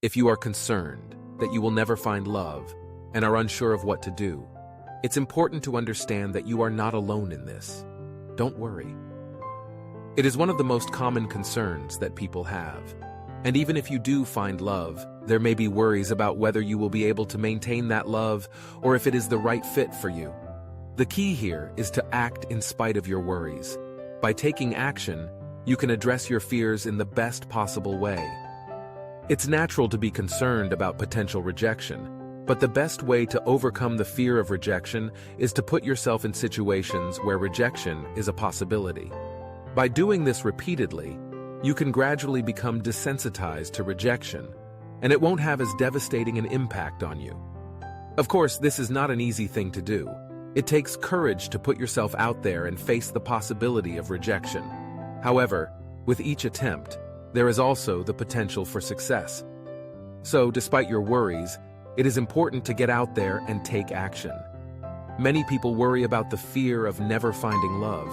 If you are concerned that you will never find love and are unsure of what to do, it's important to understand that you are not alone in this. Don't worry. It is one of the most common concerns that people have. And even if you do find love, there may be worries about whether you will be able to maintain that love or if it is the right fit for you. The key here is to act in spite of your worries. By taking action, you can address your fears in the best possible way. It's natural to be concerned about potential rejection, but the best way to overcome the fear of rejection is to put yourself in situations where rejection is a possibility. By doing this repeatedly, you can gradually become desensitized to rejection, and it won't have as devastating an impact on you. Of course, this is not an easy thing to do. It takes courage to put yourself out there and face the possibility of rejection. However, with each attempt, there is also the potential for success. So, despite your worries, it is important to get out there and take action. Many people worry about the fear of never finding love,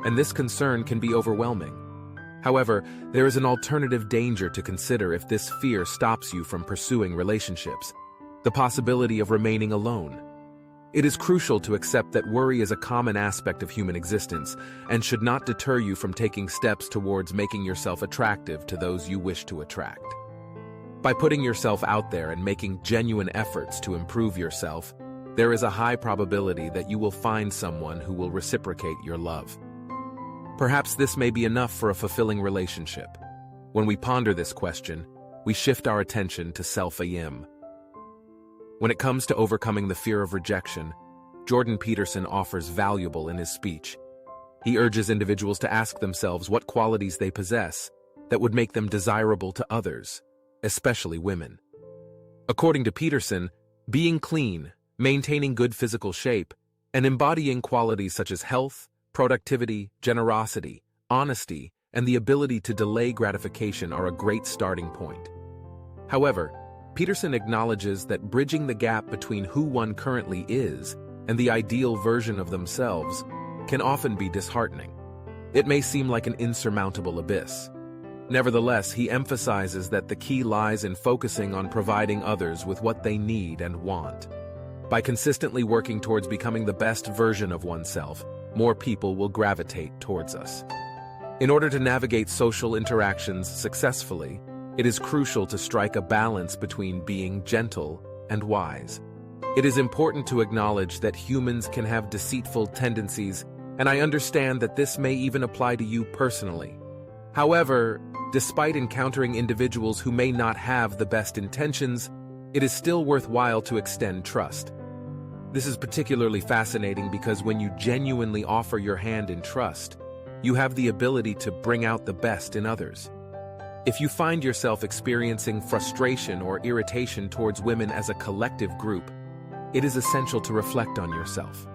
and this concern can be overwhelming. However, there is an alternative danger to consider if this fear stops you from pursuing relationships: the possibility of remaining alone. It is crucial to accept that worry is a common aspect of human existence and should not deter you from taking steps towards making yourself attractive to those you wish to attract. By putting yourself out there and making genuine efforts to improve yourself, there is a high probability that you will find someone who will reciprocate your love. Perhaps this may be enough for a fulfilling relationship. When we ponder this question, we shift our attention to self-esteem. When it comes to overcoming the fear of rejection, Jordan Peterson offers valuable in his speech. He urges individuals to ask themselves what qualities they possess that would make them desirable to others, especially women. According to Peterson, being clean, maintaining good physical shape, and embodying qualities such as health, productivity, generosity, honesty, and the ability to delay gratification are a great starting point. However, Peterson acknowledges that bridging the gap between who one currently is and the ideal version of themselves can often be disheartening. It may seem like an insurmountable abyss. Nevertheless, he emphasizes that the key lies in focusing on providing others with what they need and want. By consistently working towards becoming the best version of oneself, more people will gravitate towards us. In order to navigate social interactions successfully, it is crucial to strike a balance between being gentle and wise. It is important to acknowledge that humans can have deceitful tendencies, and I understand that this may even apply to you personally. However, despite encountering individuals who may not have the best intentions, it is still worthwhile to extend trust. This is particularly fascinating because when you genuinely offer your hand in trust, you have the ability to bring out the best in others. If you find yourself experiencing frustration or irritation towards women as a collective group, it is essential to reflect on yourself.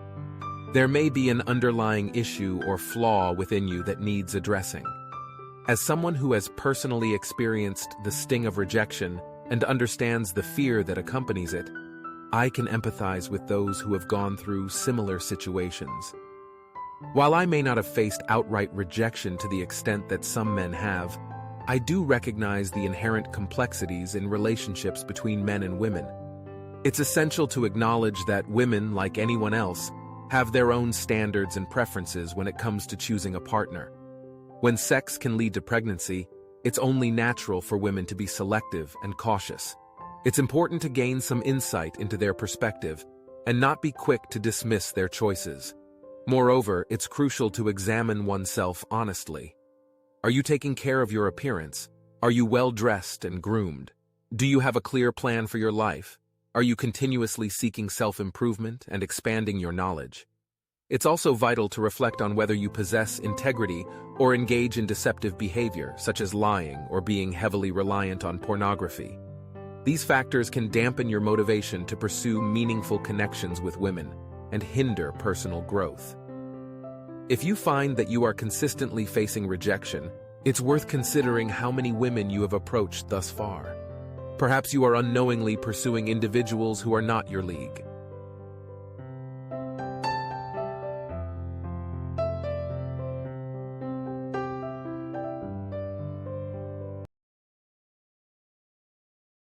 There may be an underlying issue or flaw within you that needs addressing. As someone who has personally experienced the sting of rejection and understands the fear that accompanies it, I can empathize with those who have gone through similar situations. While I may not have faced outright rejection to the extent that some men have, I do recognize the inherent complexities in relationships between men and women. It's essential to acknowledge that women, like anyone else, have their own standards and preferences when it comes to choosing a partner. When sex can lead to pregnancy, it's only natural for women to be selective and cautious. It's important to gain some insight into their perspective and not be quick to dismiss their choices. Moreover, it's crucial to examine oneself honestly. Are you taking care of your appearance? Are you well-dressed and groomed? Do you have a clear plan for your life? Are you continuously seeking self-improvement and expanding your knowledge? It's also vital to reflect on whether you possess integrity or engage in deceptive behavior, such as lying or being heavily reliant on pornography. These factors can dampen your motivation to pursue meaningful connections with women and hinder personal growth. If you find that you are consistently facing rejection, it's worth considering how many women you have approached thus far. Perhaps you are unknowingly pursuing individuals who are not your league.